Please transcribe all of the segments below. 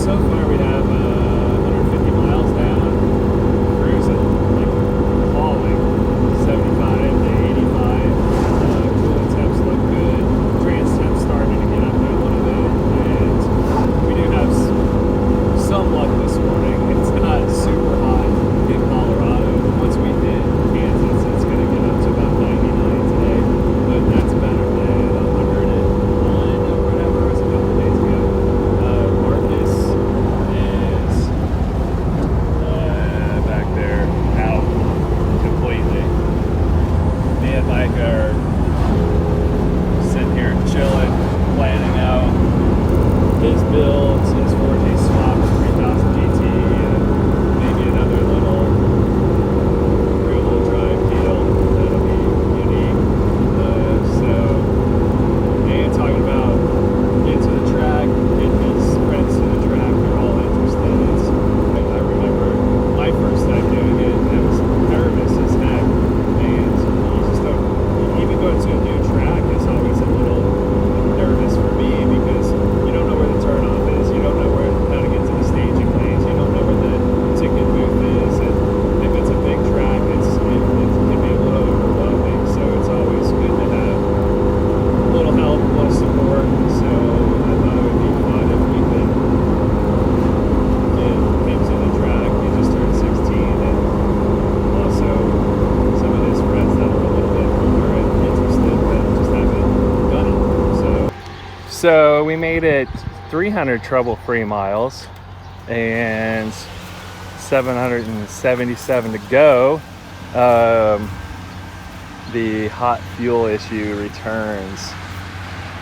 so far we have 150 miles down, cruising, like falling, 75 to 85. Coolant temps look good. Trans temps starting to get up there a little bit, and we do have some luck this morning. It's not super hot in Colorado. Once we hit Kansas, it's going to get up to about 99 today, but that's better than 101 or whatever it was a couple days ago. Marcus is back there out completely. Me and Mike are sitting here chilling, planning out his builds, his 4G swap 3000 GT, and maybe another little rear-wheel drive deal that'll be unique. And talking about getting to the track, getting his friends to the track, they're all interested. I remember my first time doing it, and I was nervous as heck, and you just don't, even going to a new track is always a little nervous for me, because you don't know where the turnoff is, you don't know how to get to the staging lanes, you don't know where the ticket booth is, and if it's a big track, it can be a little overwhelming, so it's always good to have a little help, a little support. So I thought it would be fun if we could get him to the track. He just turned 16, and also some of his friends that are a little bit older and interested but just haven't done it. So we made it 300 trouble-free miles and 777 to go. The hot fuel issue returns.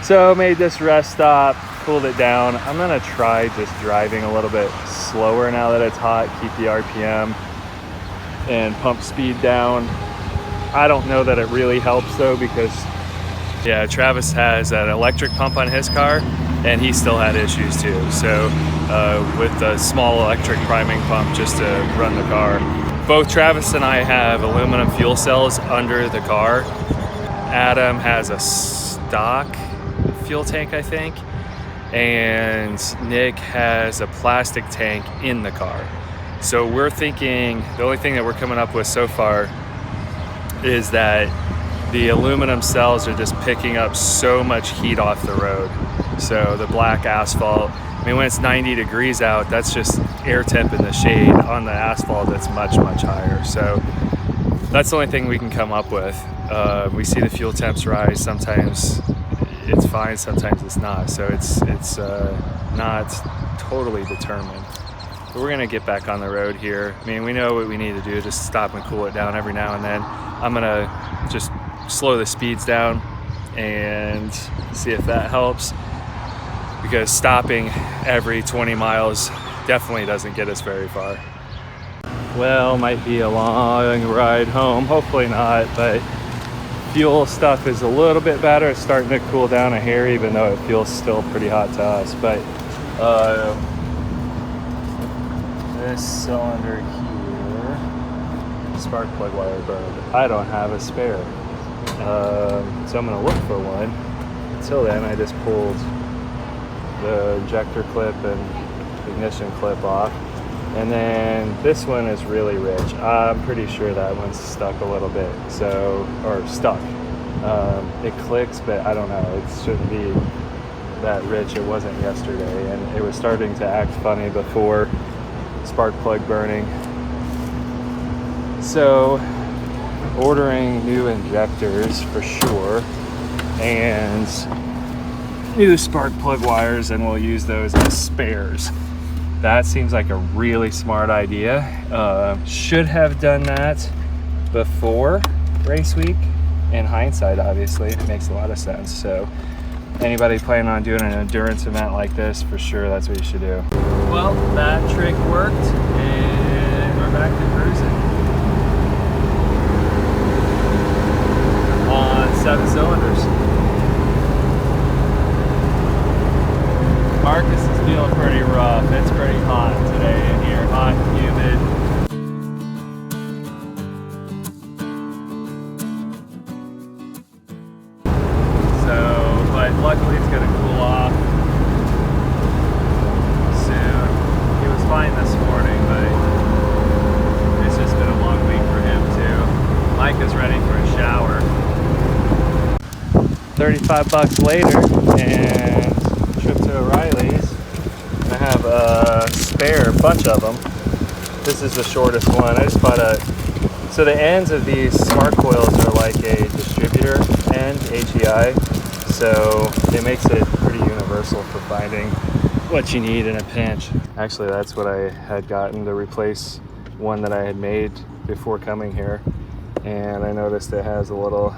So made this rest stop, cooled it down. I'm gonna try just driving a little bit slower now that it's hot, keep the RPM and pump speed down. I don't know that it really helps though, because yeah, Travis has an electric pump on his car and he still had issues too. So with the small electric priming pump just to run the car. Both Travis and I have aluminum fuel cells under the car. Adam has a stock fuel tank, I think, and Nick has a plastic tank in the car. So we're thinking, the only thing that we're coming up with so far is that the aluminum cells are just picking up so much heat off the road. So the black asphalt, I mean, when it's 90 degrees out, that's just air temp in the shade. On the asphalt, that's much, much higher. So that's the only thing we can come up with. We see the fuel temps rise. Sometimes it's fine, sometimes it's not. So it's not totally determined. But we're gonna get back on the road here. I mean, we know what we need to do, just stop and cool it down every now and then. I'm gonna just slow the speeds down and see if that helps, because stopping every 20 miles definitely doesn't get us very far. Well, might be a long ride home, hopefully not, but fuel stuff is a little bit better. It's starting to cool down a hair, even though it feels still pretty hot to us. But this cylinder here, spark plug wire burned. I don't have a spare. So I'm gonna look for one. Until then, I just pulled the injector clip and ignition clip off. And then this one is really rich. I'm pretty sure that one's stuck a little bit, or stuck. It clicks, but I don't know, it shouldn't be that rich. It wasn't yesterday, and it was starting to act funny before spark plug burning. So ordering new injectors for sure, and new spark plug wires, and we'll use those as spares. That seems like a really smart idea. Should have done that before race week. In hindsight, obviously, it makes a lot of sense. So anybody planning on doing an endurance event like this, for sure, that's what you should do. Well, that trick worked, and we're back to cruising on 7 cylinders. Marcus is feeling pretty rough. It's pretty hot today in here, hot and humid. So, but luckily it's gonna cool off soon. fine this morning, but it's just been a long week for him too. Mike is ready for a shower. 35 bucks later, and trip to O'Reilly's. I have a spare bunch of them. This is the shortest one. I just bought so the ends of these spark coils are like a distributor end, HEI. So it makes it pretty universal for finding what you need in a pinch. Actually, that's what I had gotten to replace one that I had made before coming here. And I noticed it has a little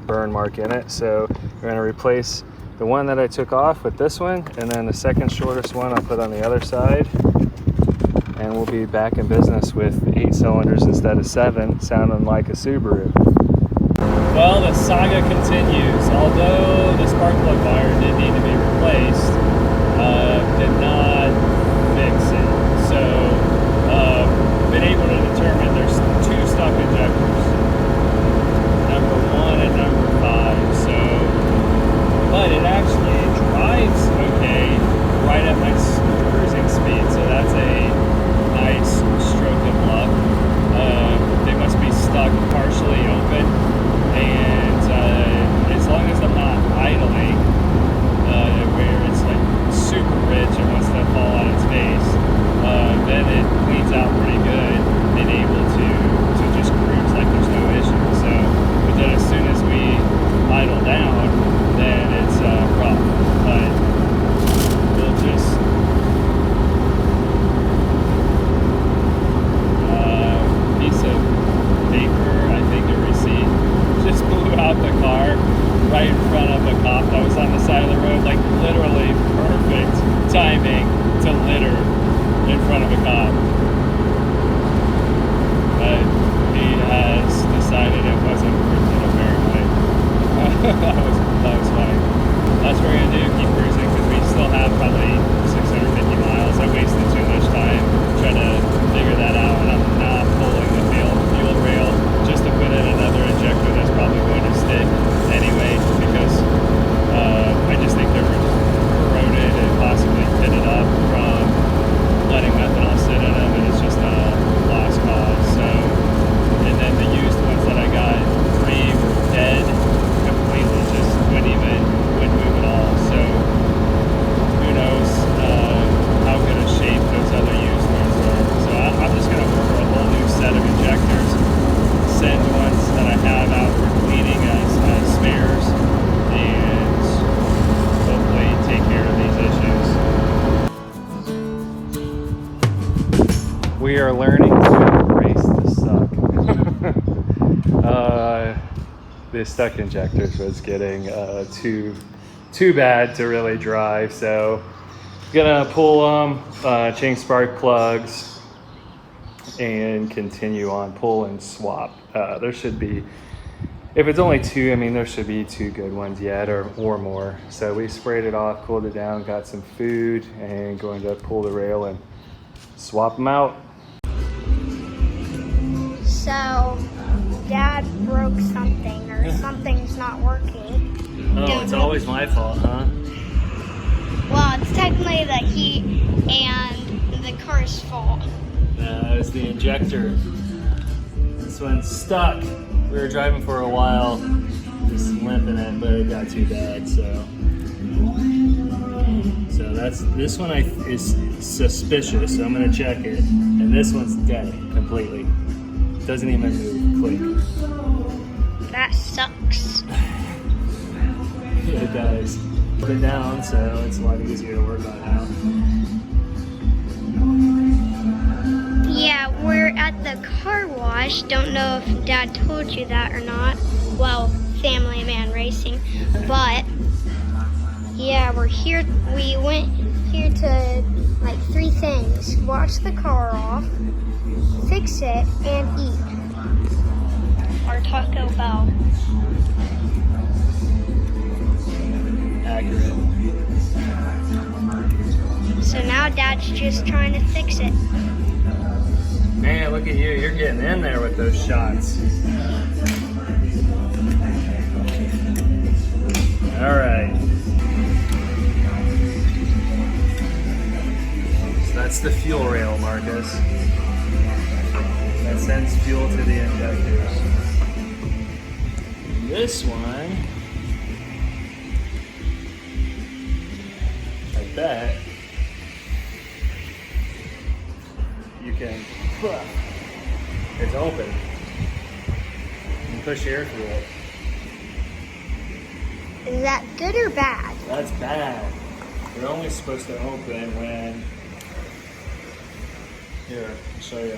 burn mark in it. So we're gonna replace the one that I took off with this one, and then the second shortest one I'll put on the other side. And we'll be back in business with 8 cylinders instead of 7, sounding like a Subaru. Well, the saga continues. Although the spark plug wire did need to be replaced, did not fix it. So, been able to determine there's 2 stock injectors, number 1 and number 5. So, but it actually drives okay right at my cruising speed. So that's a nice stroke of luck. They must be stuck partially open, and as long as I'm not idling, where it's like super rich and wants to fall on its face, then it cleans out pretty good and able to just cruise like there's no issue. So, but then as soon as we idle down, then it's rough. But we'll just piece of paper, I think a receipt, just blew out the car right in front of a cop that was on the side of the road, like literally perfect timing to litter in front of a cop. But he has decided it wasn't worth it, apparently. that was funny. That's what we're gonna do, keep cruising, because we still have probably 650 miles. I wasted too much time trying to figure that out, and I'm not pulling the fuel rail just to put in another injector that's probably going to stick anyway, because I just think they're corroded and possibly pitted up from letting methanol sit in them, and it's just a lost cause. So, and then the used ones that I got, 3 were dead completely, just wouldn't move at all. So who knows how good a shape those other used ones are. So I'm just going to order a whole new set of injectors, send ones that I have out for cleaning as spares, and hopefully take care of these issues. We are learning to embrace the suck. The stuck injectors was getting too bad to really drive, so gonna pull them, change spark plugs, and continue on, pull and swap. There should be, if it's only 2, I mean there should be 2 good ones yet, or more. So we sprayed it off, cooled it down, got some food, and going to pull the rail and swap them out. So Dad broke something, or something's not working. Oh, it's always my fault, huh? Well, it's technically the heat and the car's fault. It was the injector. This one's stuck. We were driving for a while, just limping it, but it got too bad, so this one is suspicious, so I'm gonna check it. And this one's dead completely. Doesn't even move, click. That sucks. It does. Put it down, so it's a lot easier to work on now. Yeah, we're at the car wash. Don't know if Dad told you that or not. Well, FamilyMan Racing. But yeah, we're here. We went here to like 3 things: wash the car off, fix it, and eat our Taco Bell. Accurate. So now Dad's just trying to fix it. Man, look at you. You're getting in there with those shots. All right. So That's the fuel rail, Marcus. That sends fuel to the injectors. This one, I bet you can, it's open. You can push air through it. Is that good or bad? That's bad. They're only supposed to open when, here, I'll show you.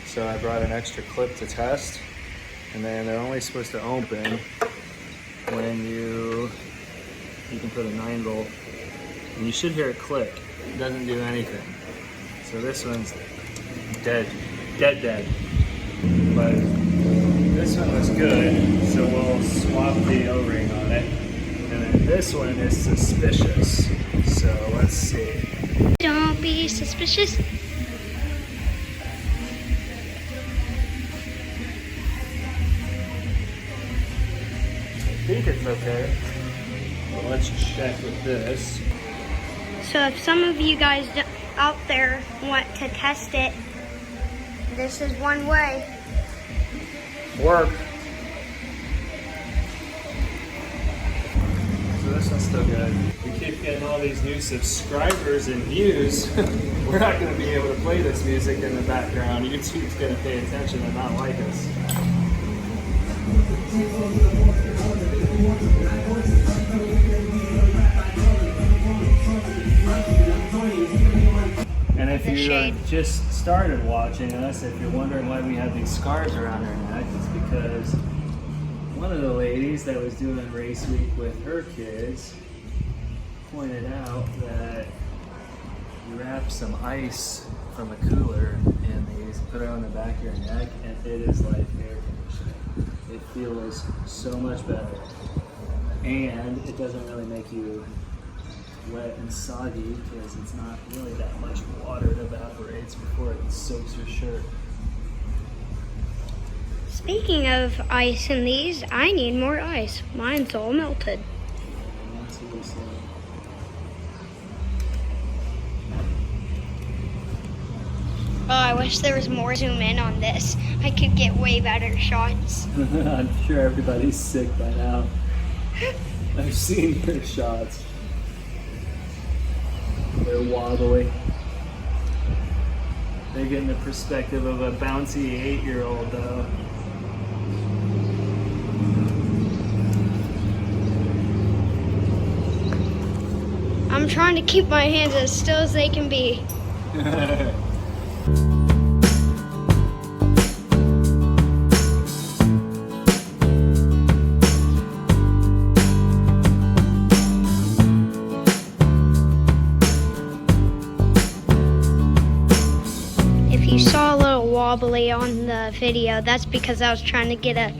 So I brought an extra clip to test, and then they're only supposed to open when you can put a 9-volt, and you should hear it click. It doesn't do anything. So this one's dead. But this one was good, so we'll swap the O-ring on it. And then this one is suspicious. So let's see. Don't be suspicious. I think it's okay. Well, let's check with this. So if some of you guys out there want to test it, this is one way. Work. So this one's still good. We keep getting all these new subscribers and views. We're not going to be able to play this music in the background. YouTube's going to pay attention and not like us. And if you just started watching us, if you're wondering why we have these scars around our neck, it's because one of the ladies that was doing race week with her kids pointed out that you wrap some ice from a cooler in these, put it on the back of your neck, and it is like air conditioning. It feels so much better. And it doesn't really make you wet and soggy because it's not really that much water that evaporates before it soaks your shirt. Speaking of ice in these, I need more ice. Mine's all melted. Oh, I wish there was more zoom in on this. I could get way better shots. I'm sure everybody's sick by now. I've seen your shots. They're wobbly. They're getting the perspective of a bouncy 8-year-old though. I'm trying to keep my hands as still as they can be. You saw a little wobbly on the video. That's because I was trying to get a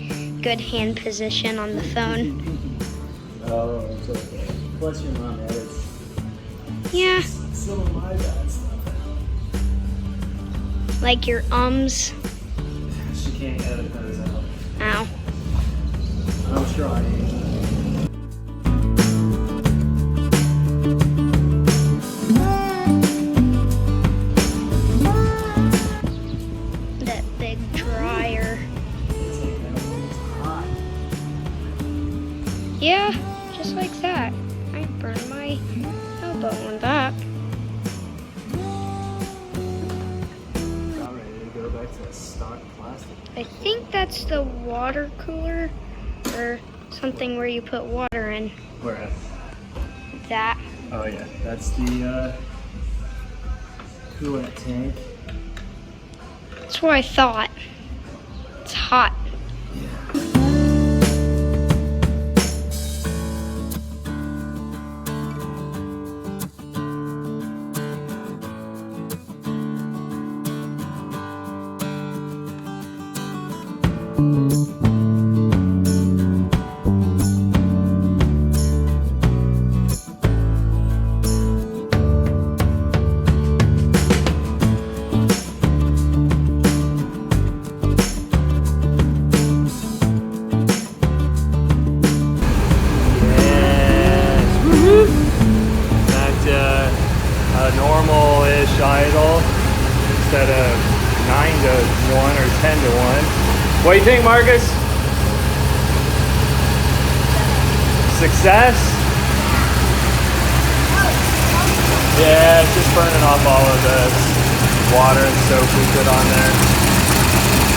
good hand position on the phone. Oh, it's okay. Plus your mom edits. Yeah. Some of my bad stuff. Like your ums. She can't edit those out. Ow. I'm trying. Yeah, just like that. I burned my elbow on that. About ready to go back to stock plastic. I think that's the water cooler or something where you put water in. Where at? That. Oh yeah, that's the coolant tank. That's what I thought. It's hot. to 1 or 10 to 1. What do you think, Marcus? Success? Yeah, it's just burning off all of the water and soap we put on there.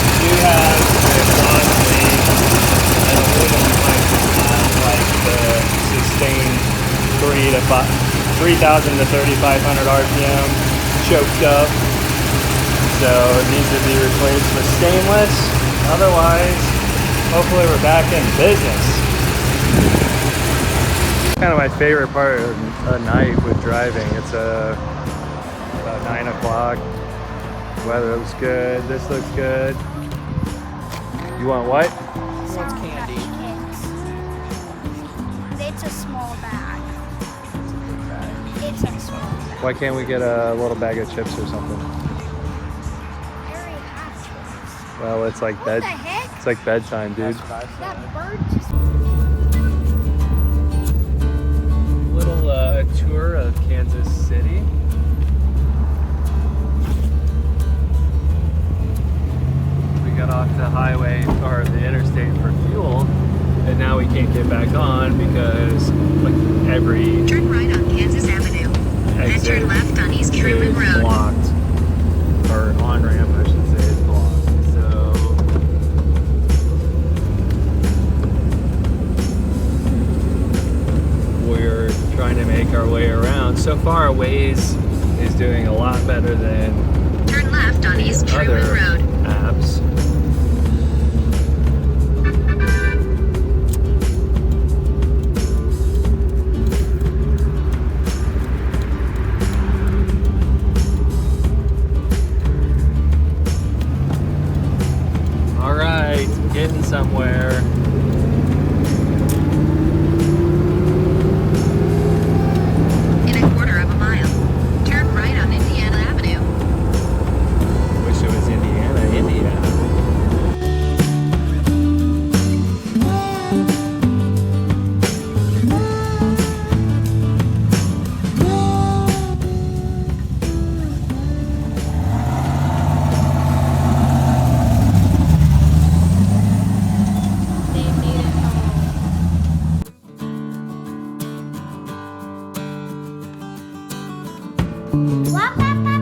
We do have the exhaust leak, and a little might have like the sustained 3,000 to 3,500 RPM choked up. So it needs to be replaced with stainless. Otherwise, hopefully we're back in business. Kind of my favorite part of a night with driving. It's about 9 o'clock. Weather looks good. This looks good. You want what? He wants candy. It's a small bag. It's a small bag. Why can't we get a little bag of chips or something? I already have this. Well, it's like What the heck? It's like bedtime, dude. That's what I said. That bird just... Little tour of Kansas City. We got off the highway or the interstate for fuel, and now we can't get back on because like every Turn right on Kansas Avenue. Then exit turn left on East Truman is Road. blocked, or on ramp, I should say, is blocked. So we're trying to make our way around. So far, Waze is doing a lot better than Turn left on East Truman other Road. apps. All right, getting somewhere. In a quarter of a mile. Turn right on Indiana Avenue. Wish it was Indiana. They made it home. What, Papa?